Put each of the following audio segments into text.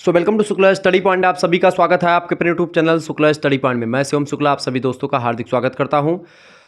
Welcome to Shukla study point. आप सभी का स्वागत है आपके अपने YouTube channel Shukla study point में। मैं शिवम शुक्ला आप सभी दोस्तों का हार्दिक स्वागत करता हूं।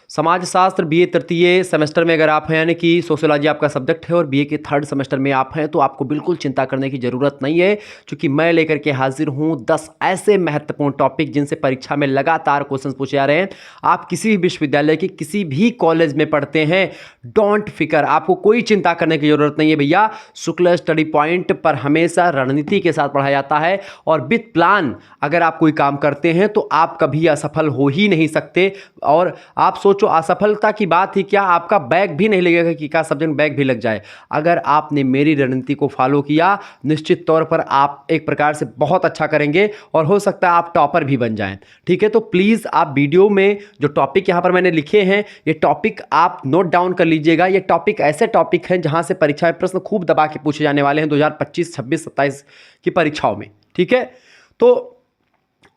समाजशास्त्र बीए तृतीय सेमेस्टर में अगर आप हैं, यानी कि सोशियोलॉजी आपका सब्जेक्ट है और बीए के थर्ड सेमेस्टर में आप हैं, तो आपको बिल्कुल चिंता करने की ज़रूरत नहीं है, क्योंकि मैं लेकर के हाजिर हूं 10 ऐसे महत्वपूर्ण टॉपिक जिनसे परीक्षा में लगातार क्वेश्चन पूछे जा रहे हैं। आप किसी भी विश्वविद्यालय की किसी भी कॉलेज में पढ़ते हैं, डोंट फिकर, आपको कोई चिंता करने की ज़रूरत नहीं है भैया। शुक्ला स्टडी पॉइंट पर हमेशा रणनीति के साथ पढ़ाया जाता है और विद प्लान अगर आप कोई काम करते हैं तो आप कभी असफल हो ही नहीं सकते। और आप सोचो, असफलता की बात ही क्या, आपका बैग भी नहीं लगेगा कि क्या सब्जेक्ट बैग भी लग जाए। अगर आपने मेरी रणनीति को फॉलो किया, निश्चित तौर पर आप एक प्रकार से बहुत अच्छा करेंगे और हो सकता है आप टॉपर भी बन जाएं। ठीक है, तो प्लीज़ आप वीडियो में जो टॉपिक यहाँ पर मैंने लिखे हैं, ये टॉपिक आप नोट डाउन कर लीजिएगा। ये टॉपिक ऐसे टॉपिक हैं जहाँ से परीक्षा में प्रश्न खूब दबा के पूछे जाने वाले हैं 2025, 26, 27 की परीक्षाओं में। ठीक है, तो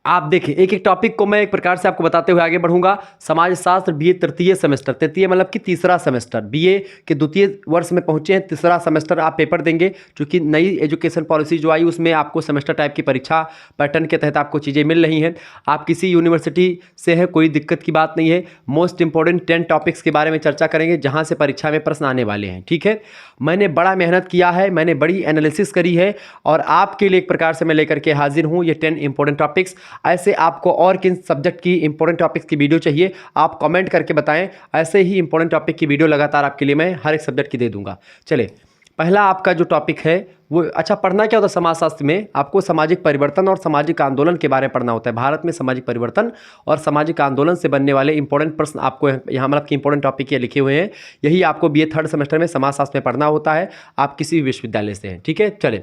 आप देखिए एक एक टॉपिक को मैं एक प्रकार से आपको बताते हुए आगे बढ़ूंगा। समाजशास्त्र बीए तृतीय सेमेस्टर, तृतीय मतलब कि तीसरा सेमेस्टर, बीए के द्वितीय वर्ष में पहुंचे हैं, तीसरा सेमेस्टर आप पेपर देंगे। क्योंकि नई एजुकेशन पॉलिसी जो आई उसमें आपको सेमेस्टर टाइप की परीक्षा पैटर्न के तहत आपको चीज़ें मिल रही हैं। आप किसी यूनिवर्सिटी से हैं, कोई दिक्कत की बात नहीं है। मोस्ट इंपॉर्टेंट 10 टॉपिक्स के बारे में चर्चा करेंगे जहाँ से परीक्षा में प्रश्न आने वाले हैं। ठीक है, मैंने बड़ा मेहनत किया है, मैंने बड़ी एनालिसिस करी है और आपके लिए एक प्रकार से मैं लेकर के हाजिर हूँ ये 10 इंपॉर्टेंट टॉपिक्स। ऐसे आपको और किन सब्जेक्ट की इंपॉर्टेंट टॉपिक्स की वीडियो चाहिए आप कमेंट करके बताएं। ऐसे ही इंपॉर्टेंट टॉपिक की वीडियो लगातार आपके लिए मैं हर एक सब्जेक्ट की दे दूंगा। चलिए, पहला आपका जो टॉपिक है वो, अच्छा पढ़ना क्या होता है समाजशास्त्र में, आपको सामाजिक परिवर्तन और सामाजिक आंदोलन के बारे में पढ़ना होता है। भारत में सामाजिक परिवर्तन और सामाजिक आंदोलन से बनने वाले इंपॉर्टेंट प्रश्न आपको यहाँ मतलब कि इंपॉर्टेंट टॉपिक ये लिखे हुए हैं। यही आपको बीए थर्ड सेमेस्टर में समाजशास्त्र में पढ़ना होता है, आप किसी भी विश्वविद्यालय से हैं। ठीक है, चले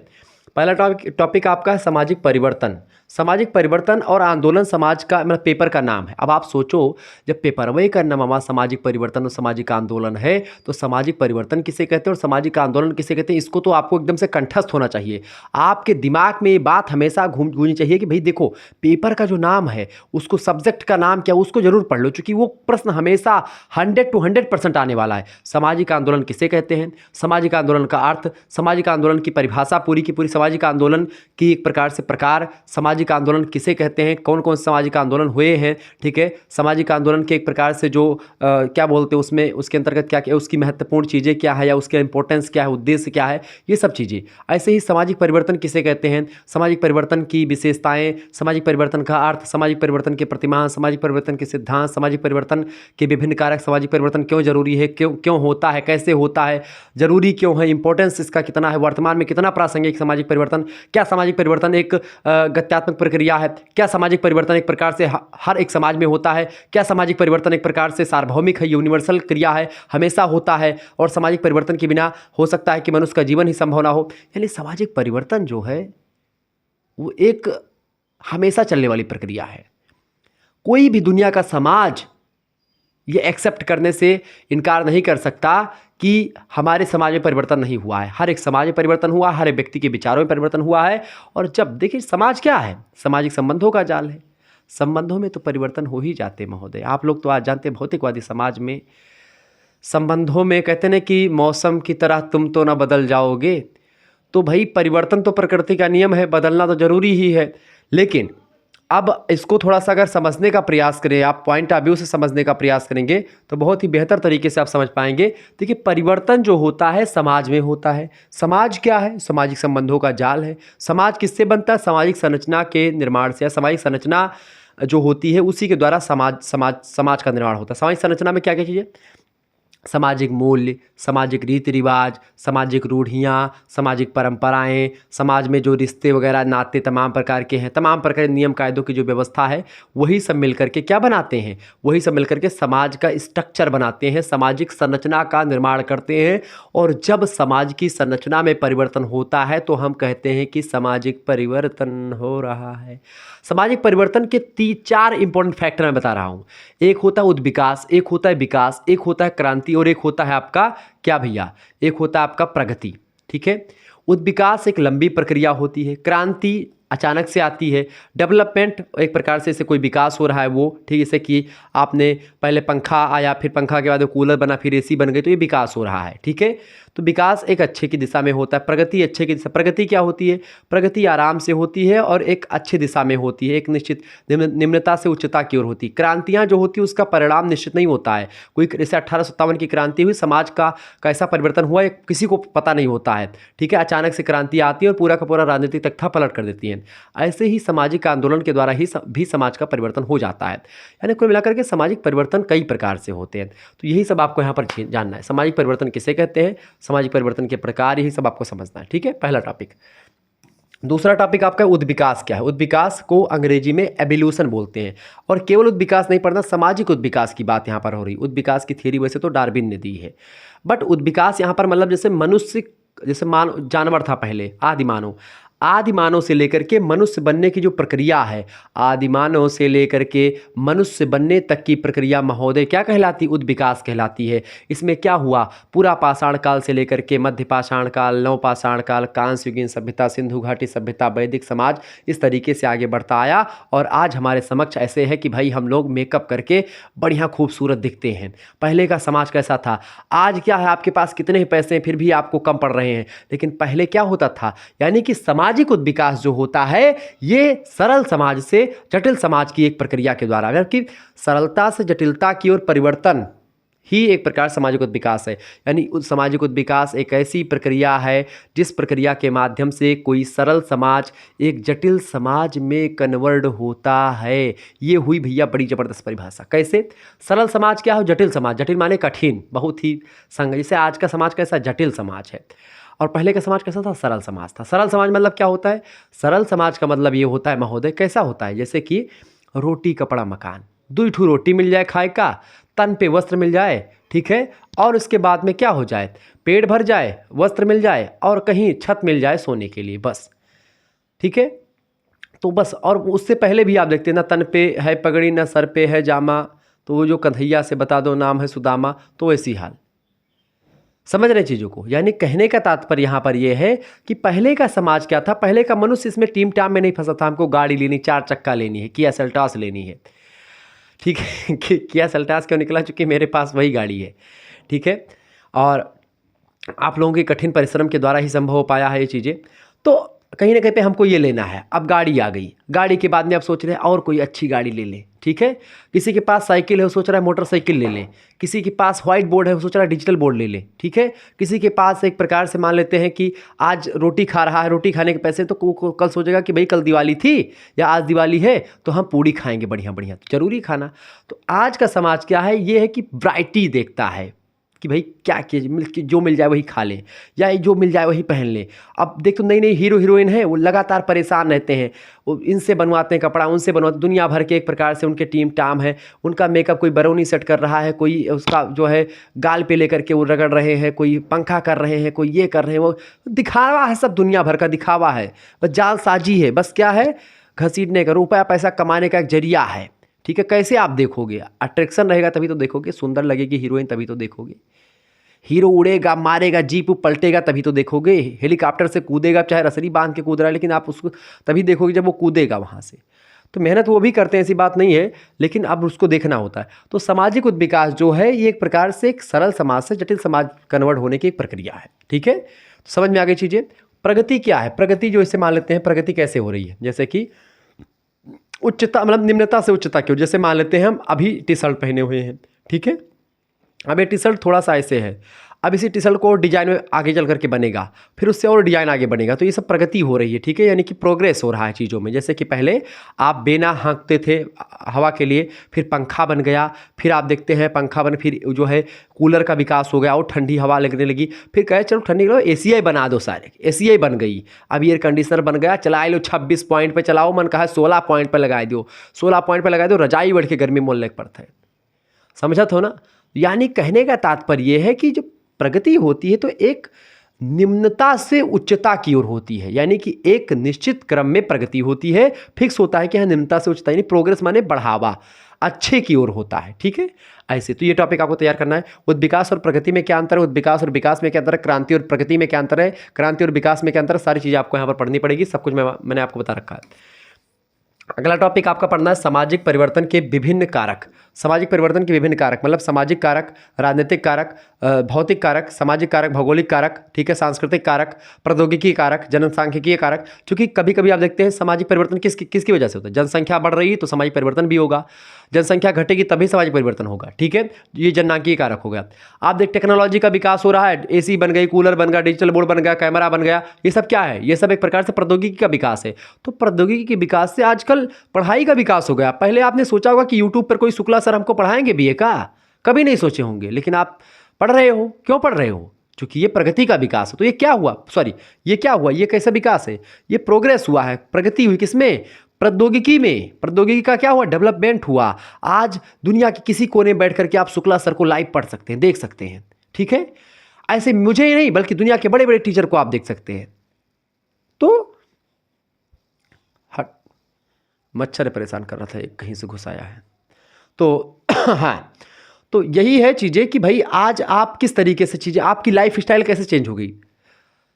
पहला टॉपिक आपका है सामाजिक परिवर्तन। सामाजिक परिवर्तन और आंदोलन समाज का मतलब पेपर का नाम है। अब आप सोचो, जब पेपर वही का नाम हमारा सामाजिक परिवर्तन और सामाजिक आंदोलन है, तो सामाजिक परिवर्तन किसे कहते हैं और सामाजिक आंदोलन किसे कहते हैं, इसको तो आपको एकदम से कंठस्थ होना चाहिए। आपके दिमाग में ये बात हमेशा गूंजनी चाहिए कि भाई देखो, पेपर का जो नाम है उसको, सब्जेक्ट का नाम क्या, उसको जरूर पढ़ लो, क्योंकि वो प्रश्न हमेशा 100 to 100% आने वाला है। सामाजिक आंदोलन किसे कहते हैं, सामाजिक आंदोलन का अर्थ, सामाजिक आंदोलन की परिभाषा पूरी की पूरी, सामाजिक आंदोलन की एक प्रकार से प्रकार, सामाजिक आंदोलन किसे कहते हैं, कौन कौन सामाजिक आंदोलन हुए हैं। ठीक है, सामाजिक आंदोलन के एक प्रकार से जो क्या बोलते हैं उसमें, उसके अंतर्गत क्या क्या उसकी महत्वपूर्ण चीज़ें क्या है या उसके इंपॉर्टेंस क्या है, उद्देश्य क्या है, ये सब चीज़ें। ऐसे ही सामाजिक परिवर्तन किसे कहते हैं, सामाजिक परिवर्तन की विशेषताएं, सामाजिक परिवर्तन का अर्थ, सामाजिक परिवर्तन के प्रतिमान, सामाजिक परिवर्तन के सिद्धांत, सामाजिक परिवर्तन के विभिन्न कारक, सामाजिक परिवर्तन क्यों जरूरी है, क्यों क्यों होता है, कैसे होता है, जरूरी क्यों है, इंपॉर्टेंस इसका कितना है, वर्तमान में कितना प्रासंगिक सामाजिक परिवर्तन, क्या सामाजिक परिवर्तन एक गत्यात्मक प्रक्रिया है, क्या सामाजिक परिवर्तन एक प्रकार से हर एक समाज में होता है, क्या सामाजिक परिवर्तन एक प्रकार से सार्वभौमिक है, यूनिवर्सल क्रिया है, हमेशा होता है, और सामाजिक परिवर्तन के बिना हो सकता है कि मनुष्य का जीवन ही संभव ना हो। यानी सामाजिक परिवर्तन जो है वो एक हमेशा चलने वाली प्रक्रिया है। कोई भी दुनिया का समाज ये एक्सेप्ट करने से इनकार नहीं कर सकता कि हमारे समाज में परिवर्तन नहीं हुआ है। हर एक समाज में परिवर्तन हुआ, हर एक व्यक्ति के विचारों में परिवर्तन हुआ है। और जब देखिए, समाज क्या है, सामाजिक संबंधों का जाल है, संबंधों में तो परिवर्तन हो ही जाते महोदय। आप लोग तो आज जानते हैं भौतिकवादी समाज में संबंधों में कहते हैं कि मौसम की तरह तुम तो ना बदल जाओगे। तो भाई परिवर्तन तो प्रकृति का नियम है, बदलना तो जरूरी ही है। लेकिन अब इसको थोड़ा सा अगर समझने का प्रयास करें, आप पॉइंट ऑफ व्यू से समझने का प्रयास करेंगे तो बहुत ही बेहतर तरीके से आप समझ पाएंगे। देखिए, परिवर्तन जो होता है समाज में होता है। समाज क्या है, सामाजिक संबंधों का जाल है। समाज किससे बनता है, सामाजिक संरचना के निर्माण से। सामाजिक संरचना जो होती है उसी के द्वारा समाज का निर्माण होता है। सामाजिक संरचना में क्या क्या चीज़ें, सामाजिक मूल्य, सामाजिक रीति रिवाज, सामाजिक रूढ़ियाँ, सामाजिक परंपराएं, समाज में जो रिश्ते वगैरह नाते तमाम प्रकार के हैं, तमाम प्रकार के नियम कायदों की जो व्यवस्था है, वही सब मिलकर के क्या बनाते हैं, वही सब मिलकर के समाज का स्ट्रक्चर बनाते हैं, सामाजिक संरचना का निर्माण करते हैं। और जब समाज की संरचना में परिवर्तन होता है तो हम कहते हैं कि सामाजिक परिवर्तन हो रहा है। सामाजिक परिवर्तन के 4 इंपॉर्टेंट फैक्टर मैं बता रहा हूँ। एक होता है उद्विकास, एक होता है विकास, एक होता है क्रांति और एक होता है आपका क्या भैया, एक होता है आपका प्रगति। ठीक है, उद्विकास एक लंबी प्रक्रिया होती है, क्रांति अचानक से आती है, डेवलपमेंट एक प्रकार से कोई विकास हो रहा है वो, ठीक है, जैसे कि आपने पहले पंखा आया, फिर पंखा के बाद कूलर बना, फिर एसी बन गई, तो ये विकास हो रहा है। ठीक है, तो विकास एक अच्छे की दिशा में होता है, प्रगति अच्छे की दिशा। प्रगति क्या होती है? प्रगति आराम से होती है और एक अच्छी दिशा में होती है, एक निश्चित निम्नता से उच्चता की ओर होती है। क्रांतियाँ जो होती है उसका परिणाम निश्चित नहीं होता है। कोई जैसे 1857 की क्रांति हुई, समाज का कैसा परिवर्तन हुआ ये किसी को पता नहीं होता है, ठीक है। अचानक से क्रांति आती है और पूरा का पूरा राजनीतिक तख्ता पलट कर देती है। ऐसे ही सामाजिक आंदोलन के द्वारा ही भी समाज का परिवर्तन हो जाता है। यानी कुल मिलाकर के सामाजिक परिवर्तन कई प्रकार से होते हैं। तो यही सब आपको यहाँ पर जानना है, सामाजिक परिवर्तन किसे कहते हैं, सामाजिक परिवर्तन के प्रकार, यही सब आपको समझना है, ठीक है। पहला टॉपिक। दूसरा टॉपिक आपका उद्विकास क्या है। उद्विकास को अंग्रेजी में एवोल्यूशन बोलते हैं। और केवल उद्विकास नहीं पढ़ना, सामाजिक उद्विकास की बात यहाँ पर हो रही। उद्विकास की थ्योरी वैसे तो डार्विन ने दी है, बट उद्विकास यहाँ पर मतलब जैसे मनुष्य, जैसे जानवर था पहले, आदि मानव से लेकर के मनुष्य बनने की जो प्रक्रिया है, आदि मानव से लेकर के मनुष्य बनने तक की प्रक्रिया महोदय क्या कहलाती? उद्विकास कहलाती है। इसमें क्या हुआ? पूरा पाषाण काल से लेकर के मध्य पाषाण काल, नव पाषाण काल, कांस्य युगीन सभ्यता, सिंधु घाटी सभ्यता, वैदिक समाज, इस तरीके से आगे बढ़ता आया। और आज हमारे समक्ष ऐसे है कि भाई हम लोग मेकअप करके बढ़िया खूबसूरत दिखते हैं। पहले का समाज कैसा था? आज क्या है, आपके पास कितने ही पैसे हैं फिर भी आपको कम पड़ रहे हैं। लेकिन पहले क्या होता था? यानी कि सामाजिक उद्विकास जो होता है ये सरल समाज से जटिल समाज की एक प्रक्रिया के द्वारा, कि सरलता से जटिलता की ओर परिवर्तन ही एक प्रकार सामाजिक उद्विकास है। यानी सामाजिक उद्विकास एक ऐसी प्रक्रिया है जिस प्रक्रिया के माध्यम से कोई सरल समाज एक जटिल समाज में कन्वर्ट होता है। ये हुई भैया बड़ी जबरदस्त परिभाषा। कैसे? सरल समाज क्या हो, जटिल समाज। जटिल माने कठिन, बहुत ही जैसे आज का समाज कैसा? जटिल समाज है। और पहले का समाज कैसा था? सरल समाज था। सरल समाज मतलब क्या होता है? सरल समाज का मतलब ये होता है महोदय, कैसा होता है? जैसे कि रोटी कपड़ा मकान, 2 ठू रोटी मिल जाए खाए का, तन पे वस्त्र मिल जाए, ठीक है, और उसके बाद में क्या हो जाए? पेट भर जाए, वस्त्र मिल जाए और कहीं छत मिल जाए सोने के लिए, बस, ठीक है। तो बस, और उससे पहले भी आप देखते हैं ना, तन पे है पगड़ी ना सर पे है जामा, तो वो जो कन्हैया से बता दो नाम है सुदामा, तो ऐसी हाल। समझ रहे चीज़ों को? यानी कहने का तात्पर्य यहाँ पर यह है कि पहले का समाज क्या था? पहले का मनुष्य इसमें टीम टाम में नहीं फंसा था। हमको गाड़ी लेनी, 4 चक्का लेनी है, किया सेल्टॉस लेनी है, ठीक है। किया सेल्टॉस क्यों निकला? चूँकि मेरे पास वही गाड़ी है, ठीक है। और आप लोगों के कठिन परिश्रम के द्वारा ही संभव हो पाया है ये चीज़ें। तो कहीं ना कहीं पे हमको ये लेना है। अब गाड़ी आ गई, गाड़ी के बाद में आप सोच रहे हैं और कोई अच्छी गाड़ी ले लें, ठीक है। किसी के पास साइकिल है वो सोच रहा है मोटरसाइकिल ले लें, किसी के पास व्हाइट बोर्ड है वो सोच रहा है डिजिटल बोर्ड ले लें, ठीक है। किसी के पास एक प्रकार से मान लेते हैं कि आज रोटी खा रहा है, रोटी खाने के पैसे, तो कल सोचेगा कि भाई कल दिवाली थी या आज दिवाली है तो हम पूड़ी खाएंगे बढ़िया बढ़िया, तो जरूरी खाना। तो आज का समाज क्या है? ये है कि वैरायटी देखता है कि भाई क्या जो मिल जाए वही खा लें या जो मिल जाए वही पहन लें। अब देख तो नई नई हीरो हीरोइन है, वो लगातार परेशान रहते हैं, वो इनसे बनवाते हैं कपड़ा, उनसे बनवाते, दुनिया भर के एक प्रकार से उनके टीम टाम है। उनका मेकअप कोई बरौनी सेट कर रहा है, कोई उसका जो है गाल पे लेकर के वो रगड़ रहे हैं, कोई पंखा कर रहे हैं, कोई ये कर रहे हैं, वो दिखावा है, सब दुनिया भर का दिखावा है, बस जालसाजी है, बस क्या है? घसीटने का, रुपया पैसा कमाने का एक जरिया है, ठीक है। कैसे आप देखोगे? अट्रैक्शन रहेगा तभी तो देखोगे, सुंदर लगेगी हीरोइन तभी तो देखोगे, हीरो उड़ेगा मारेगा जीप पलटेगा तभी तो देखोगे, हेलीकॉप्टर से कूदेगा चाहे रसरी बांध के कूद रहा है, लेकिन आप उसको तभी देखोगे जब वो कूदेगा वहाँ से। तो मेहनत वो भी करते हैं, ऐसी बात नहीं है, लेकिन अब उसको देखना होता है। तो सामाजिक उद्विकास जो है ये एक प्रकार से एक सरल समाज से जटिल समाज कन्वर्ट होने की एक प्रक्रिया है, ठीक है। तो समझ में आ गई चीज़ें। प्रगति क्या है? प्रगति जो इसे मान लेते हैं, प्रगति कैसे हो रही है? जैसे कि उच्चता मतलब निम्नता से उच्चता की ओर। जैसे मान लेते हैं हम अभी टी शर्ट पहने हुए हैं, ठीक है। अब ये टी शर्ट थोड़ा सा ऐसे है, अब इसी टी शर्ट को डिजाइन में आगे चल करके बनेगा, फिर उससे और डिजाइन आगे बनेगा, तो ये सब प्रगति हो रही है, ठीक है। यानी कि प्रोग्रेस हो रहा है चीज़ों में। जैसे कि पहले आप बेना हाँकते थे हवा के लिए, फिर पंखा बन गया, फिर आप देखते हैं पंखा बन, फिर जो है कूलर का विकास हो गया और ठंडी हवा लगने लगी, फिर कहे चलो ठंडी लो एसीआई बना दो, सारे एसीआई बन गई, अब एयर कंडीशनर बन गया, चला लो 26 पॉइंट पर चलाओ, मन कहा 16 पॉइंट पर लगा दो, 16 पॉइंट पर लगा दो, रजाई बढ़ के गर्मी मोलने पड़ता है। समझत हो ना? यानी कहने का तात्पर्य यह है कि जो प्रगति होती है तो एक निम्नता से उच्चता की ओर होती है, यानी कि एक निश्चित क्रम में प्रगति होती है, फिक्स होता है कि हाँ निम्नता से उच्चता, यानी प्रोग्रेस माने बढ़ावा, अच्छे की ओर होता है, ठीक है। ऐसे तो ये टॉपिक आपको तैयार करना है। उद्विकास और प्रगति में क्या अंतर है, उद्विकास और विकास में क्या अंतर है, क्रांति और प्रगति में क्या अंतर है, क्रांति और विकास में क्या अंतर है, सारी चीज़ें आपको यहाँ पर पढ़नी पड़ेगी, सब कुछ मैंने आपको बता रखा है। अगला टॉपिक आपका पढ़ना है सामाजिक परिवर्तन के विभिन्न कारक। सामाजिक परिवर्तन के विभिन्न कारक, मतलब सामाजिक कारक, राजनीतिक कारक, भौतिक कारक, सामाजिक कारक, भौगोलिक कारक, ठीक है, सांस्कृतिक कारक, प्रौद्योगिकी कारक, जनसांख्यिकीय कारक। क्योंकि कभी कभी आप देखते हैं सामाजिक परिवर्तन किसकी वजह से होता है। जनसंख्या बढ़ रही है तो सामाजिक परिवर्तन भी होगा, जनसंख्या घटेगी तभी सामाजिक परिवर्तन होगा, ठीक है। ये जननांकीय कारक हो गया। आप देख टेक्नोलॉजी का विकास हो रहा है, एसी बन गई, कूलर बन गया, डिजिटल बोर्ड बन गया, कैमरा बन गया, ये सब क्या है, ये सब एक प्रकार से प्रौद्योगिकी का विकास है। तो प्रौद्योगिकी के विकास से आजकल पढ़ाई का विकास हो गया। पहले आपने सोचा होगा कि यूट्यूब पर कोई शुक्ला सर हमको पढ़ाएंगे बीए का, कभी नहीं सोचे होंगे, लेकिन आप पढ़ रहे हो। क्यों पढ़ रहे हो? क्योंकि ये प्रगति का विकास है। तो ये क्या हुआ, सॉरी ये क्या हुआ, ये कैसा विकास है, ये प्रोग्रेस हुआ है, प्रगति हुई किसमें, प्रौद्योगिकी में। प्रौद्योगिकी का क्या हुआ, डेवलपमेंट हुआ। आज दुनिया के किसी कोने में बैठ करके आप शुक्ला सर को लाइव पढ़ सकते हैं, देख सकते हैं, ठीक है। ऐसे मुझे ही नहीं बल्कि दुनिया के बड़े बड़े टीचर को आप देख सकते हैं। तो हट, मच्छर परेशान कर रहा था, एक कहीं से घुस आया है। तो हाँ, तो यही है चीज़ें कि भाई आज आप किस तरीके से चीज़ें, आपकी लाइफ स्टाइल कैसे चेंज हो गई,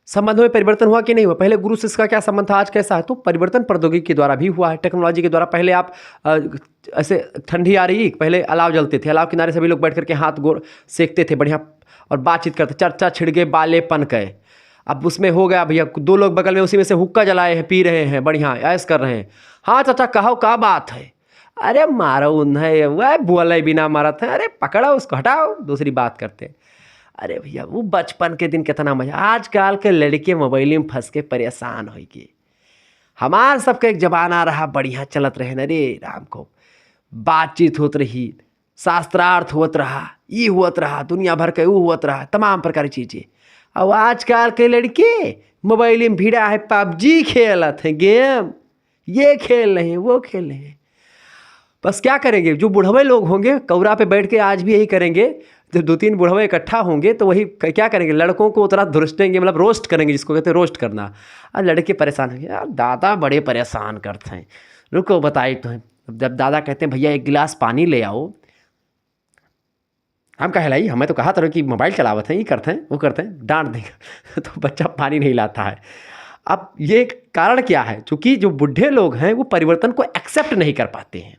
संबंधों में परिवर्तन हुआ कि नहीं हुआ। पहले गुरु शिष्य का क्या संबंध था, आज कैसा है। तो परिवर्तन प्रौद्योगिकी के द्वारा भी हुआ है, टेक्नोलॉजी के द्वारा। पहले आप ऐसे ठंडी आ रही, पहले अलाव जलते थे, अलाव किनारे सभी लोग बैठ करके हाथ गोड़ सेकते थे बढ़िया और बातचीत करते, चर्चा छिड़ गए, बाले पन गए। अब उसमें हो गया भैया, दो लोग बगल में उसी में से हुक्का जलाए हैं, पी रहे हैं, बढ़िया ऐश कर रहे हैं। हाँ चाचा कहो क्या बात है, अरे मारो उन्हें, वह बोले बिना मारा था, अरे पकड़ो उसको, हटाओ, दूसरी बात करते। अरे भैया वो बचपन के दिन कितना मजा। आजकल के लड़के मोबाइल में फंस के परेशान हो गए। हमार सबका एक जमाना रहा, बढ़िया चलत रहे न रे राम को, बातचीत होत रही, शास्त्रार्थ होत रहा, ये होत रहा, दुनिया भर के वो होत रहा, तमाम प्रकार की चीज़ें। और आजकल के लड़के मोबाइल में भिड़ा है, पबजी खेलत है, गेम ये खेल रहे हैं, वो खेल रहे हैं। बस क्या करेंगे, जो बुढ़वे लोग होंगे कौरा पे बैठ के आज भी यही करेंगे। जब दो तीन बुढ़वे इकट्ठा होंगे तो वही क्या करेंगे, लड़कों को उतना धुरस्टेंगे, मतलब रोस्ट करेंगे, जिसको कहते हैं रोस्ट करना। और लड़के परेशान होंगे, यार दादा बड़े परेशान करते हैं, रुको बताइए तो है। जब दादा कहते हैं भैया एक गिलास पानी ले आओ, हम कहलाई, हमें तो कहा था कि मोबाइल चलावत हैं, ये करते हैं वो करते हैं, डांट देंगे तो बच्चा पानी नहीं लाता है। अब ये कारण क्या है, क्योंकि जो बूढ़े लोग हैं वो परिवर्तन को एक्सेप्ट नहीं कर पाते हैं।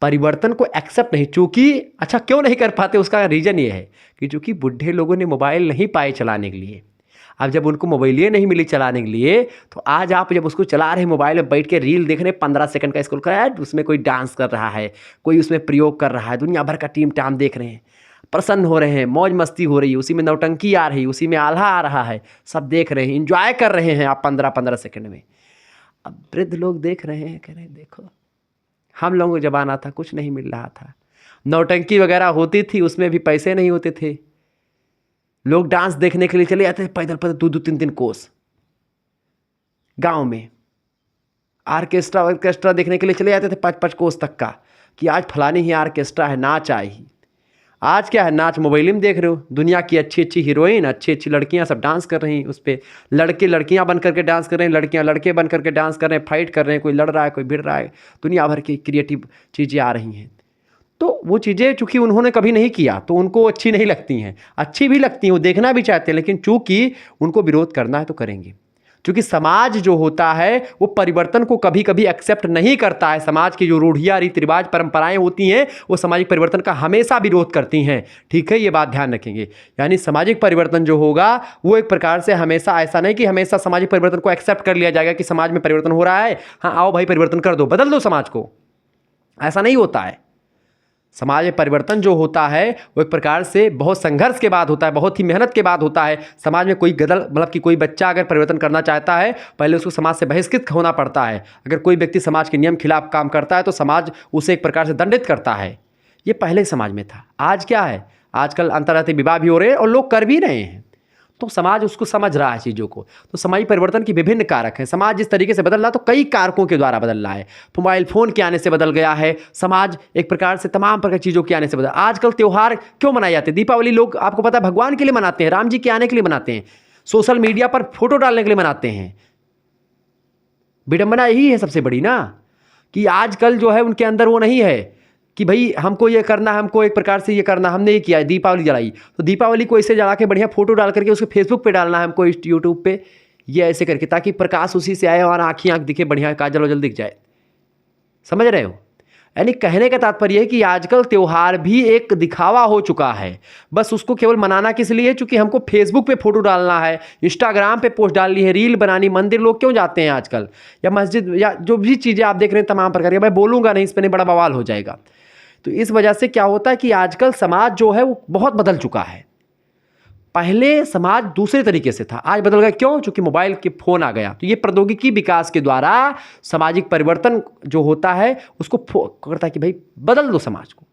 परिवर्तन को एक्सेप्ट नहीं, चूँकि अच्छा क्यों नहीं कर पाते, उसका रीज़न ये है कि चूँकि बूढ़े लोगों ने मोबाइल नहीं पाए चलाने के लिए। अब जब उनको मोबाइल ये नहीं मिली चलाने के लिए, तो आज आप जब उसको चला रहे मोबाइल में बैठ के रील देख रहे, 15 सेकंड का स्क्रॉल कर रहा है, उसमें कोई डांस कर रहा है, कोई उसमें प्रयोग कर रहा है, दुनिया भर का टीम टाम देख रहे हैं, प्रसन्न हो रहे हैं, मौज मस्ती हो रही है, उसी में नौटंकी आ रही है, उसी में आल्हा आ रहा है, सब देख रहे हैं, इंजॉय कर रहे हैं आप 15-15 सेकंड में। अब वृद्ध लोग देख रहे हैं, कह रहे हैं देखो हम लोगों को जमाना था कुछ नहीं मिल रहा था, नौटंकी वगैरह होती थी, उसमें भी पैसे नहीं होते थे, लोग डांस देखने के लिए चले जाते थे पैदल पैदल 2-2 3-3 कोस गांव में, ऑर्केस्ट्रा देखने के लिए चले जाते थे 5-5 कोस तक का, कि आज फलानी ही ऑर्केस्ट्रा है, नाच आई। आज क्या है, नाच मोबाइल में देख रहे हो, दुनिया की अच्छी अच्छी हीरोइन, अच्छी अच्छी लड़कियां सब डांस कर रही हैं उस पर, लड़के लड़कियां बन करके डांस कर रहे हैं, लड़कियां लड़के बन करके डांस कर रहे हैं, फाइट कर रहे हैं, कोई लड़ रहा है, कोई भिड़ रहा है, दुनिया भर की क्रिएटिव चीज़ें आ रही हैं। तो वो चीज़ें चूँकि उन्होंने कभी नहीं किया तो उनको अच्छी नहीं लगती हैं, अच्छी भी लगती हैं, वो देखना भी चाहते हैं, लेकिन चूँकि उनको विरोध करना है तो करेंगे। क्योंकि समाज जो होता है वो परिवर्तन को कभी कभी एक्सेप्ट नहीं करता है। समाज की जो रूढ़ियाँ, रीति रिवाज, परंपराएं होती हैं वो सामाजिक परिवर्तन का हमेशा विरोध करती हैं, ठीक है, ये बात ध्यान रखेंगे। यानी सामाजिक परिवर्तन जो होगा वो एक प्रकार से हमेशा, ऐसा नहीं कि हमेशा सामाजिक परिवर्तन को एक्सेप्ट कर लिया जाएगा कि समाज में परिवर्तन हो रहा है, हाँ आओ भाई परिवर्तन कर दो, बदल दो समाज को, ऐसा नहीं होता है। समाज में परिवर्तन जो होता है वो एक प्रकार से बहुत संघर्ष के बाद होता है, बहुत ही मेहनत के बाद होता है। समाज में कोई मतलब कि कोई बच्चा अगर परिवर्तन करना चाहता है, पहले उसको समाज से बहिष्कृत होना पड़ता है। अगर कोई व्यक्ति समाज के नियम खिलाफ काम करता है तो समाज उसे एक प्रकार से दंडित करता है। ये पहले समाज में था। आज क्या है, आजकल अंतर्राष्ट्रीय विवाह भी हो रहे हैं और लोग कर भी रहे हैं, तो समाज उसको समझ रहा है चीज़ों को। तो समाजिक परिवर्तन की विभिन्न कारक हैं। समाज जिस तरीके से बदल रहा है तो कई कारकों के द्वारा बदल रहा है। मोबाइल फ़ोन के आने से बदल गया है समाज, एक प्रकार से तमाम प्रकार की चीज़ों के आने से बदल। आजकल त्यौहार क्यों मनाए जाते हैं, दीपावली लोग आपको पता है भगवान के लिए मनाते हैं, राम जी के आने के लिए मनाते हैं, सोशल मीडिया पर फोटो डालने के लिए मनाते हैं। विडंबना यही है सबसे बड़ी ना, कि आजकल जो है उनके अंदर वो नहीं है कि भाई हमको ये करना, हमको एक प्रकार से ये करना, हमने ये किया है, दीपावली जलाई तो दीपावली को ऐसे जला के बढ़िया फोटो डाल करके उसके फेसबुक पे डालना है हमको, यूट्यूब पे, ये ऐसे करके, ताकि प्रकाश उसी से आए और आँख दिखे बढ़िया, काजल वजल दिख जाए। समझ रहे हो? यानी कहने का तात्पर्य है कि आजकल त्यौहार भी एक दिखावा हो चुका है। बस उसको केवल मनाना किस लिए, चूंकि हमको फेसबुक पे फोटो डालना है, इंस्टाग्राम पे पोस्ट डालनी है, रील बनानी। मंदिर लोग क्यों जाते हैं आजकल, या मस्जिद, या जो भी चीज़ें आप देख रहे हैं तमाम प्रकार की, मैं बोलूँगा नहीं, इस पर नहीं, बड़ा बवाल हो जाएगा। तो इस वजह से क्या होता है कि आजकल समाज जो है वो बहुत बदल चुका है। पहले समाज दूसरे तरीके से था, आज बदल गया। क्यों? क्योंकि मोबाइल के फ़ोन आ गया। तो ये प्रौद्योगिकी विकास के द्वारा सामाजिक परिवर्तन जो होता है उसको करता है कि भाई बदल दो समाज को।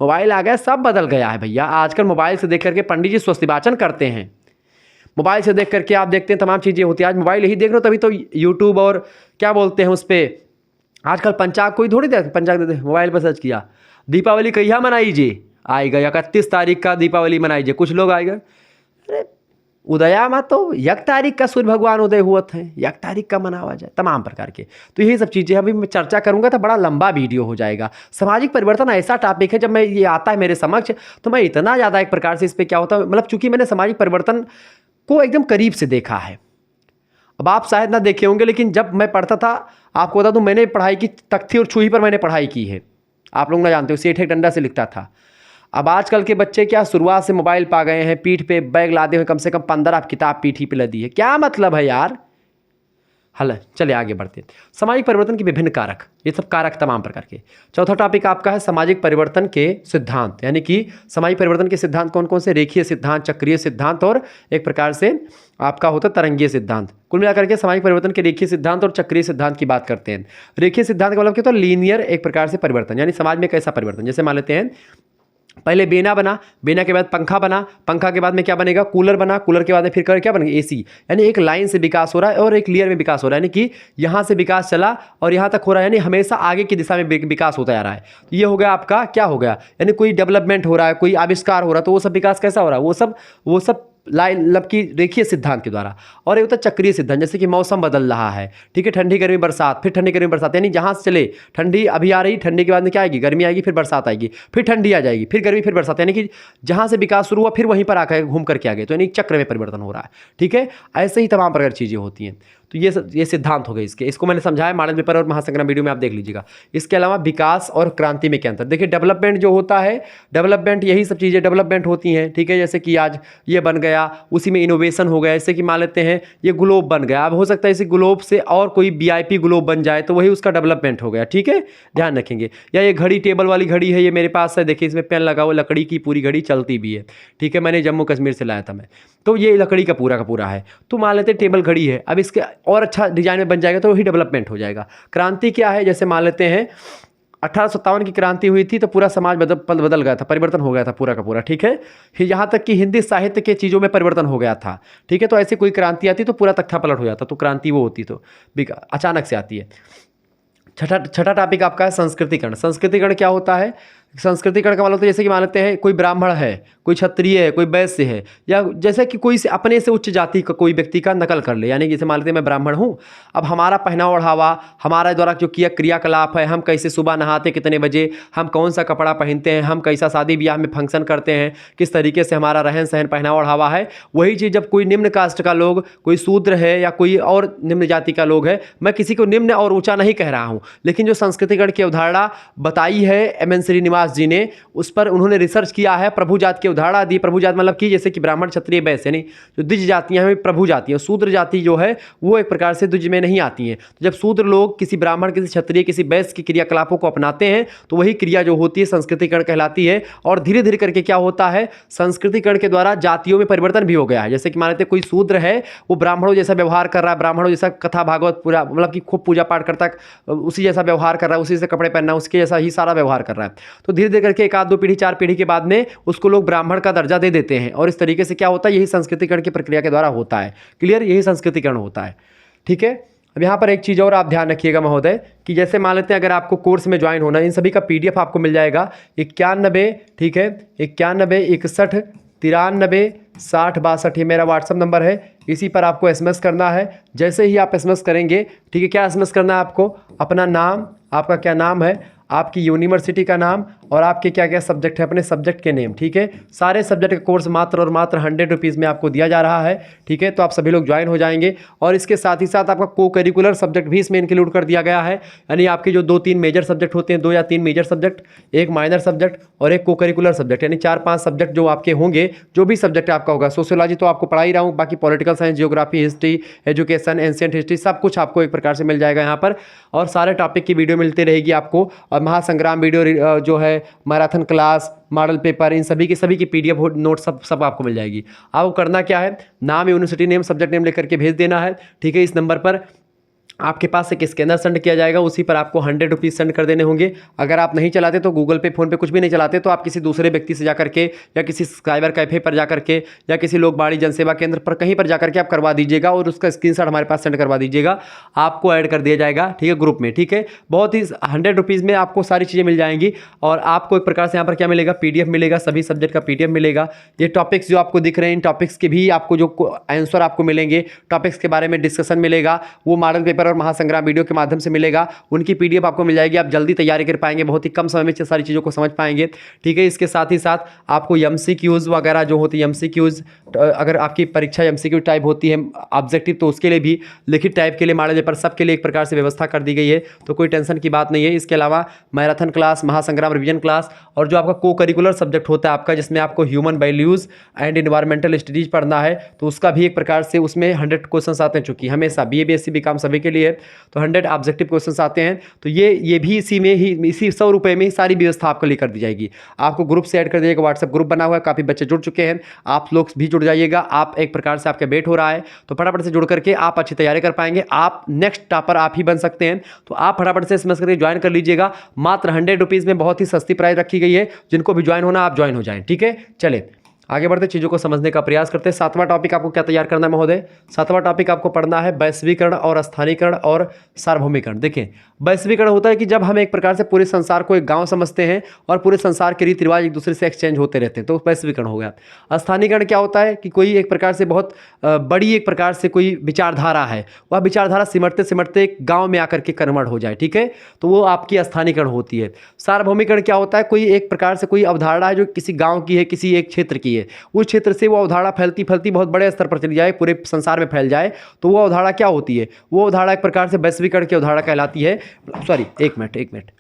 मोबाइल आ गया, सब बदल गया है भैया। आजकल मोबाइल से देख करके पंडित जी स्वस्तिवाचन करते हैं, मोबाइल से देख करके आप देखते हैं तमाम चीज़ें होती हैं। आज मोबाइल यही देख रहे हो, तभी तो यूट्यूब और क्या बोलते हैं उस पर, आजकल पंचांग कोई थोड़ी दे, पंचांग देते, मोबाइल पर सर्च किया, दीपावली कहिया मनाइए, आएगा 31 तारीख का दीपावली मनाइए। कुछ लोग आएगा, अरे उदया में तो 1 तारीख का सूर्य भगवान उदय हुआ थे, 1 तारीख का मनावा जाए, तमाम प्रकार के। तो यही सब चीज़ें अभी मैं चर्चा करूंगा तो बड़ा लंबा वीडियो हो जाएगा। सामाजिक परिवर्तन ऐसा टॉपिक है, जब मैं ये आता है मेरे समक्ष तो मैं इतना ज़्यादा एक प्रकार से इस पर क्या होता है, मतलब चूंकि मैंने सामाजिक परिवर्तन को एकदम करीब से देखा है। अब आप शायद ना देखे होंगे, लेकिन जब मैं पढ़ता था, आपको बता दूं, मैंने पढ़ाई की तख्ती और छुई पर मैंने पढ़ाई की है। आप लोग ना जानते हो, सेठ एक डंडा से लिखता था। अब आजकल के बच्चे क्या शुरुआत से मोबाइल पा गए हैं, पीठ पे बैग लादे हुए, कम से कम 15 आप किताब पीठी पे लदी है। क्या मतलब है यार। हल चले आगे बढ़ते हैं। सामाजिक परिवर्तन के विभिन्न कारक, ये सब कारक तमाम प्रकार के। चौथा टॉपिक आपका है सामाजिक परिवर्तन के सिद्धांत, यानी कि सामाजिक परिवर्तन के सिद्धांत कौन कौन से, रेखीय सिद्धांत, चक्रीय सिद्धांत और एक प्रकार से आपका होता है तरंगीय सिद्धांत। कुल मिलाकर के सामाजिक परिवर्तन के रेखीय सिद्धांत और चक्रीय सिद्धांत की बात करते हैं। रेखीय सिद्धांत का मतलब क्या होता है, लीनियर एक प्रकार से परिवर्तन, यानी समाज में कैसा परिवर्तन। जैसे मान लेते हैं पहले बेना बना, बेना के बाद पंखा बना, पंखा के बाद में क्या बनेगा, कूलर बना, कूलर के बाद में फिर क्या बनेगा, एसी। यानी एक लाइन से विकास हो रहा है और एक लेयर में विकास हो रहा है, यानी कि यहाँ से विकास चला और यहाँ तक हो रहा है, यानी हमेशा आगे की दिशा में विकास होता जा रहा है। ये हो गया आपका, क्या हो गया, यानी कोई डेवलपमेंट हो रहा है, कोई आविष्कार हो रहा है, तो वो सब विकास कैसा हो रहा है, वो सब लाइन लब की रेखीय सिद्धांत के द्वारा। और एक होता है चक्रीय सिद्धांत, जैसे कि मौसम बदल रहा है, ठीक है, ठंडी गर्मी बरसात, फिर ठंडी गर्मी बरसात, यानी जहाँ से चले, ठंडी अभी आ रही, ठंडी के बाद में क्या आएगी, गर्मी आएगी, फिर बरसात आएगी, फिर ठंडी आ जाएगी, फिर गर्मी, फिर बरसात, यानी कि जहाँ से विकास शुरू हुआ फिर वहीं पर आकर घूम करके आ गए, तो यानी चक्र में परिवर्तन हो रहा है। ठीक है, ऐसे ही तमाम प्रकार की चीज़ें होती हैं। तो ये सिद्धांत हो गए इसके, इसको मैंने समझाया मॉडल पेपर और महासंग्राम वीडियो में, आप देख लीजिएगा। इसके अलावा विकास और क्रांति में क्या अंतर, देखिए डेवलपमेंट जो होता है, डेवलपमेंट यही सब चीज़ें डेवलपमेंट होती हैं। ठीक है, जैसे कि आज ये बन गया, उसी में इनोवेशन हो गया। जैसे कि मान लेते हैं ये ग्लोब बन गया, अब हो सकता है इसी ग्लोब से और कोई VIP ग्लोब बन जाए, तो वही उसका डेवलपमेंट हो गया। ठीक है, ध्यान रखेंगे। या ये घड़ी, टेबल वाली घड़ी है, ये मेरे पास है, देखिए इसमें पेन लगा हुआ, लकड़ी की पूरी घड़ी चलती भी है। ठीक है, मैंने जम्मू कश्मीर से लाया था मैं, तो ये लकड़ी का पूरा है। तो मान लेते हैं टेबल घड़ी है, अब इसके और अच्छा डिजाइन में बन जाएगा तो वही डेवलपमेंट हो जाएगा। क्रांति क्या है, जैसे मान लेते हैं 1857 की क्रांति हुई थी, तो पूरा समाज बदल गया था, परिवर्तन हो गया था पूरा का पूरा। ठीक है, यहाँ तक कि हिंदी साहित्य के चीज़ों में परिवर्तन हो गया था। ठीक है, तो ऐसे कोई क्रांति आती तो पूरा तख्ता पलट हो जाता, तो क्रांति वो होती तो अचानक से आती है। छठा टॉपिक आपका है संस्कृतिकरण। संस्कृतिकरण क्या होता है, संस्कृतिकरण का मतलब तो जैसे कि मान लेते हैं कोई ब्राह्मण है, कोई क्षत्रिय है, कोई वैश्य है, या जैसे कि कोई से अपने से उच्च जाति का कोई व्यक्ति का नकल कर ले। यानी जैसे मान लेते हैं मैं ब्राह्मण हूँ, अब हमारा पहनावा ओढ़ावा, हमारा द्वारा जो किया क्रियाकलाप है, हम कैसे सुबह नहाते कितने बजे, हम कौन सा कपड़ा पहनते हैं, हम कैसा शादी ब्याह में फंक्शन करते हैं, किस तरीके से हमारा रहन सहन पहनावा ओढ़ावा है, वही चीज़ जब कोई निम्न कास्ट का लोग, कोई शूद्र है या कोई और निम्न जाति का लोग है, मैं किसी को निम्न और ऊँचा नहीं कह रहा हूँ, लेकिन जो संस्कृतिकरण की अवधारणा बताई है MN श्रीनिवास जी ने, उस पर उन्होंने रिसर्च किया है, प्रभु जात की अवधारणा दी। प्रभु जात मतलब कि जैसे कि ब्राह्मण, क्षत्रिय, वैश्य, यानी जो द्विज जातियां हैं प्रभु जाति है, शूद्र जाति जो है वो एक प्रकार से द्विज में नहीं आती हैं। तो जब शूद्र लोग किसी ब्राह्मण, किसी क्षत्रिय, किसी वैश्य की क्रियाकलापों को अपनाते हैं, तो वही क्रिया जो होती है संस्कृतिकरण कहलाती है। और धीरे धीरे करके क्या होता है, संस्कृतिकरण के द्वारा जातियों में परिवर्तन भी हो गया है। जैसे कि मान लेते कोई शूद्र है, वो ब्राह्मणों जैसा व्यवहार कर रहा है, ब्राह्मणों जैसा कथा भागवत पूरा मतलब कि खूब पूजा पाठ करता है, उसी जैसा व्यवहार कर रहा है, उसी से कपड़े पहनना, उसके जैसा ही सारा व्यवहार कर रहा है। तो धीरे धीरे करके 1 2 पीढ़ी 4 पीढ़ी के बाद में उसको लोग ब्राह्मण का दर्जा दे देते हैं, और इस तरीके से क्या होता है, यही संस्कृतिकरण की प्रक्रिया के द्वारा होता है। क्लियर, यही संस्कृतिकरण होता है। ठीक है, अब यहाँ पर एक चीज़ और आप ध्यान रखिएगा महोदय, कि जैसे मान लेते हैं अगर आपको कोर्स में ज्वाइन होना, इन सभी का PDF आपको मिल जाएगा 91, ठीक है, 91 61 93 60 62, ये मेरा WhatsApp नंबर है। इसी पर आपको SMS करना है। जैसे ही आप SMS करेंगे, ठीक है, क्या SMS करना है आपको, अपना नाम, आपका क्या नाम है, आपकी यूनिवर्सिटी का नाम और आपके क्या क्या सब्जेक्ट है, अपने सब्जेक्ट के नेम। ठीक है, सारे सब्जेक्ट का कोर्स मात्र और मात्र 100 रुपीज़ में आपको दिया जा रहा है। ठीक है, तो आप सभी लोग ज्वाइन हो जाएंगे। और इसके साथ ही साथ आपका को करिकुलर सब्जेक्ट भी इसमें इंक्लूड कर दिया गया है, यानी आपके जो 2-3 मेजर सब्जेक्ट होते हैं, 2 या 3 मेजर सब्जेक्ट, एक माइनर सब्जेक्ट और एक को करिकुलर सब्जेक्ट, यानी 4-5 सब्जेक्ट जो आपके होंगे, जो भी सब्जेक्ट आपका होगा। सोशियोलॉजी तो आपको पढ़ा ही रहा हूँ, बाकी political science, geography, history, education, ancient history, सब कुछ आपको एक प्रकार से मिल जाएगा यहाँ पर। और सारे टॉपिक की वीडियो मिलती रहेगी आपको। और महासंग्राम वीडियो जो है, मैराथन क्लास, मॉडल पेपर, इन सभी की पीडीएफ नोट सब आपको मिल जाएगी। आपको करना क्या है, नाम, यूनिवर्सिटी नेम, सब्जेक्ट नेम लेकर के भेज देना है। ठीक है, इस नंबर पर आपके पास एक स्कैनर सेंड किया जाएगा, उसी पर आपको 100 रुपीज़ सेंड कर देने होंगे। अगर आप नहीं चलाते तो गूगल पे, फ़ोन पे कुछ भी नहीं चलाते, तो आप किसी दूसरे व्यक्ति से जाकर के या किसी साइबर कैफ़े पर जाकर के या किसी लोकबाड़ी जनसेवा केंद्र पर कहीं पर जाकर के आप करवा दीजिएगा और उसका स्क्रीनशॉट हमारे पास सेंड करवा दीजिएगा। आपको ऐड कर दिया जाएगा, ठीक है, ग्रुप में। ठीक है, बहुत ही 100 रुपीज़ में आपको सारी चीज़ें मिल जाएंगी। और आपको एक प्रकार से यहाँ पर क्या मिलेगा, PDF मिलेगा, सभी सब्जेक्ट का PDF मिलेगा। ये टॉपिक्स जो आपको दिख रहे हैं, इन टॉपिक्स के भी आपको जो आंसर आपको मिलेंगे, टॉपिक्स के बारे में डिस्कशन मिलेगा, वो मॉडल पेपर और महासंग्राम वीडियो के माध्यम से मिलेगा। उनकी PDF आपको मिल जाएगी, आप जल्दी तैयारी कर पाएंगे, बहुत ही कम समय में सारी चीज़ों को समझ पाएंगे। ठीक है, इसके साथ ही साथ आपको MCQs वगैरह जो होती है, MCQs अगर आपकी परीक्षा MCQ टाइप होती है ऑब्जेक्टिव, तो उसके लिए भी, लिखित टाइप के लिए, मॉडल पेपर, सबके लिए एक प्रकार से व्यवस्था कर दी गई है, तो कोई टेंशन की बात नहीं है। इसके अलावा मैराथन क्लास, महासंग्राम रिवीजन क्लास, और जो आपका को करिकुलर सब्जेक्ट होता है आपका, जिसमें आपको human values and environmental studies पढ़ना है, तो उसका भी एक प्रकार से उसमें 100 क्वेश्चन आते हैं, चूँकि हमेशा BA BSc BCom सभी के लिए, तो 100 ऑब्जेक्टिव क्वेश्चंस आते हैं। तो ये भी इसी में ही, इसी 100 रुपये में ही सारी व्यवस्था आपको लिए कर दी जाएगी। आपको ग्रुप से ऐड कर दिएगा, व्हाट्सएप ग्रुप बना हुआ है, काफ़ी बच्चे जुड़ चुके हैं, आप लोग भी जुड़ जाइएगा। आप एक प्रकार से आपका वेट हो रहा है, तो फटाफट से जुड़ करके आप अच्छी तैयारी कर पाएंगे। आप नेक्स्ट टॉपर आप ही बन सकते हैं, तो आप फटाफट से SMS करके ज्वाइन कर लीजिएगा। मात्र 100 रुपीज़ में बहुत ही सस्ती प्राइस रखी गई है। जिनको भी ज्वाइन होना, आप ज्वाइन हो जाएं। ठीक है, चले आगे बढ़ते, चीज़ों को समझने का प्रयास करते हैं। 7वां टॉपिक आपको क्या तैयार करना है महोदय? 7वां टॉपिक आपको पढ़ना है वैश्वीकरण और स्थानीयकरण और सार्वभौमिकरण। देखिए, वैश्वीकरण होता है कि जब हम एक प्रकार से पूरे संसार को एक गांव समझते हैं और पूरे संसार के रीति रिवाज एक दूसरे से एक्सचेंज होते रहते हैं, तो वैश्वीकरण हो गया। स्थानीयकरण क्या होता है कि कोई एक प्रकार से बहुत बड़ी एक प्रकार से कोई विचारधारा है, वह विचारधारा सिमटते सिमटते एक गाँव में आकर के कन्वर्ट हो जाए। ठीक है, तो वो आपकी स्थानीयकरण होती है। सार्वभौमिकरण क्या होता है, कोई एक प्रकार से कोई अवधारणा है जो किसी गाँव की है, किसी एक क्षेत्र की है, उस क्षेत्र से वो अवधारणा फैलती फैलती बहुत बड़े स्तर पर चली जाए, पूरे संसार में फैल जाए, तो वो अवधारणा क्या होती है? वो अवधारणा एक प्रकार से वैश्वीकरण की अवधारणा कहलाती है। सॉरी, एक मिनट।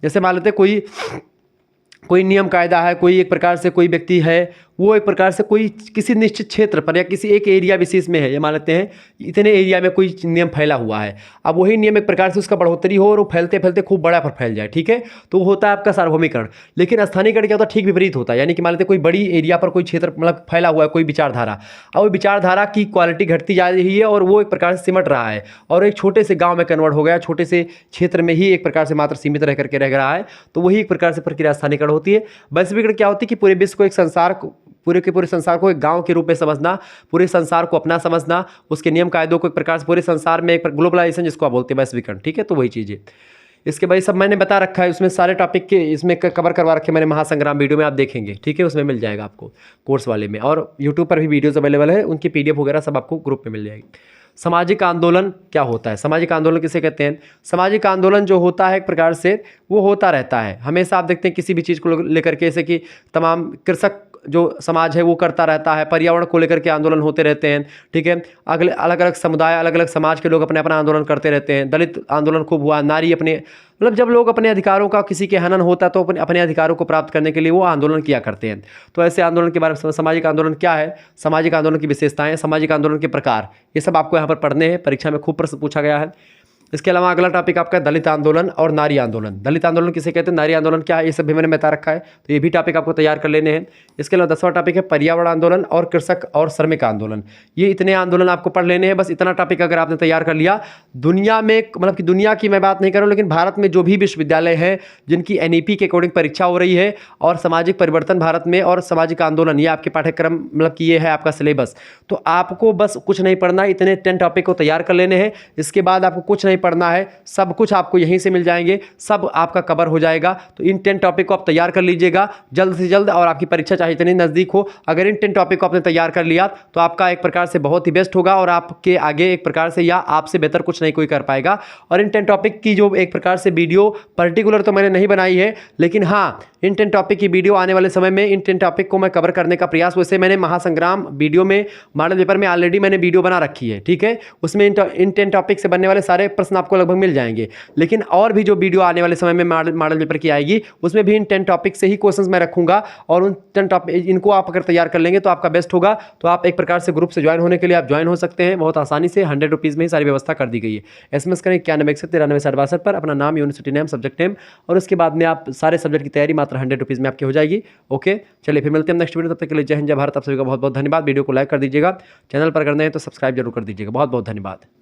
जैसे मान लेते कोई नियम कायदा है, कोई एक प्रकार से कोई व्यक्ति है, वो एक प्रकार से कोई किसी निश्चित क्षेत्र पर या किसी एक एरिया विशेष में है, ये मान लेते हैं इतने एरिया में कोई नियम फैला हुआ है। अब वही नियम एक प्रकार से उसका बढ़ोतरी हो और वो फैलते फैलते खूब बड़ा पर फैल जाए। ठीक है, तो वो होता है आपका सार्वभौमिकरण। लेकिन स्थानीयकरण क्या होता है, ठीक विपरीत होता है। यानी कि मान लेते कोई बड़ी एरिया पर कोई क्षेत्र मतलब फैला हुआ है, कोई विचारधारा, और वो विचारधारा की क्वालिटी घटती जा रही है और वो एक प्रकार से सिमट रहा है और एक छोटे से गाँव में कन्वर्ट हो गया, छोटे से क्षेत्र में ही एक प्रकार से मात्र सीमित रह करके रह रहा है, तो वही एक प्रकार से प्रक्रिया स्थानीयकरण होती है। वैश्वीकरण क्या होती है कि पूरे विश्व को, एक संसार को, पूरे के पूरे संसार को एक गांव के रूप में समझना, पूरे संसार को अपना समझना, उसके नियम कायदों को एक प्रकार से पूरे संसार में एक ग्लोबलाइजेशन जिसको आप बोलते हैं, वैश्वीकरण। ठीक है, तो वही चीज़ है। इसके बाद सब मैंने बता रखा है, उसमें सारे टॉपिक के इसमें कवर करवा रखे मैंने महासंग्राम वीडियो में, आप देखेंगे। ठीक है, उसमें मिल जाएगा आपको कोर्स वाले में, और यूट्यूब पर भी वीडियोज़ अवेलेबल है, उनकी PDF वगैरह सब आपको ग्रुप में मिल जाएगी। सामाजिक आंदोलन क्या होता है? सामाजिक आंदोलन किसे कहते हैं? सामाजिक आंदोलन जो होता है एक प्रकार से वो होता रहता है हमेशा। आप देखते हैं किसी भी चीज़ को लेकर के, जैसे कि तमाम कृषक जो समाज है वो करता रहता है, पर्यावरण को लेकर के आंदोलन होते रहते हैं। ठीक है, अगले अलग अलग समुदाय, अलग अलग समाज के लोग अपने अपना आंदोलन करते रहते हैं। दलित आंदोलन खूब हुआ, नारी अपने मतलब जब लोग अपने अधिकारों का, किसी के हनन होता है तो अपने अधिकारों को प्राप्त करने के लिए वो आंदोलन किया करते हैं। तो ऐसे आंदोलन के बारे में, सामाजिक आंदोलन क्या है, सामाजिक आंदोलन की विशेषताएं, सामाजिक आंदोलन के प्रकार, ये सब आपको यहाँ पर पढ़ने हैं, परीक्षा में खूब प्रश्न पूछा गया है। इसके अलावा अगला टॉपिक आपका दलित आंदोलन और नारी आंदोलन। दलित आंदोलन किसे कहते हैं, नारी आंदोलन क्या है, ये सब भी मैंने बता रखा है, तो ये भी टॉपिक आपको तैयार कर लेने हैं। इसके अलावा 10वां टॉपिक है पर्यावरण आंदोलन और कृषक और श्रमिक आंदोलन। ये इतने आंदोलन आपको पढ़ लेने हैं, बस इतना टॉपिक अगर आपने तैयार कर लिया, दुनिया में मतलब कि दुनिया की मैं बात नहीं कर रहा हूँ, लेकिन भारत में जो भी विश्वविद्यालय हैं जिनकी NEP के अकॉर्डिंग परीक्षा हो रही है, और सामाजिक परिवर्तन भारत में और सामाजिक आंदोलन, ये आपके पाठ्यक्रम मतलब कि ये है आपका सिलेबस, तो आपको बस कुछ नहीं पढ़ना, इतने 10 टॉपिक को तैयार कर लेने हैं। इसके बाद आपको कुछ नहीं पढ़ना है, सब कुछ आपको यहीं से मिल जाएंगे, सब आपका कवर हो जाएगा। तो इन 10 टॉपिक को आप तैयार कर लीजिएगा जल्द से जल्द, और आपकी परीक्षा चाहे इतनी नज़दीक हो, अगर इन 10 टॉपिक को आपने तैयार कर लिया तो आपका एक प्रकार से बहुत ही बेस्ट होगा, और आपके आगे एक प्रकार से या आपसे बेहतर कुछ नहीं कोई कर पाएगा। और इन 10 टॉपिक की जो एक प्रकार से वीडियो पर्टिकुलर तो मैंने नहीं बनाई है, लेकिन हाँ इन 10 टॉपिक की वीडियो आने वाले समय में इन 10 टॉपिक को मैं कवर करने का प्रयास, वैसे मैंने महासंग्राम वीडियो में मॉडल पेपर में ऑलरेडी मैंने वीडियो बना रखी है, ठीक है, उसमें इन 10 टॉपिक से बनने वाले सारे प्रश्न आपको लगभग मिल जाएंगे। लेकिन और भी जो वीडियो आने वाले समय में मॉडल पेपर की आएगी उसमें भी इन 10 टॉपिक से ही क्वेश्चंस मैं रखूंगा, और उन 10 टॉपिक इनको आप अगर तैयार कर लेंगे तो आपका बेस्ट होगा। तो आप एक प्रकार से ग्रुप से ज्वाइन होने के लिए आप ज्वाइन हो सकते हैं बहुत आसानी से, 100 रुपीज़ में ही सारी व्यवस्था कर दी गई है। SMS करें 9193 पर अपना नाम, यूनिवर्सिटी नेम, सब्जेक्ट नेम, और उसके बाद में आप सारे सब्जेक्ट की तैयारी मात्र 100 रुपीज़ में आपकी हो जाएगी। ओके, चलिए फिर मिलते हैं नेक्स्ट वीडियो, तब तक के लिए जय हिंद जय भारत। आप सभी का बहुत बहुत धन्यवाद। वीडियो को लाइक कर दीजिएगा, चैनल पर अगर नए हैं तो सब्सक्राइब जरूर कर दीजिएगा। बहुत बहुत धन्यवाद।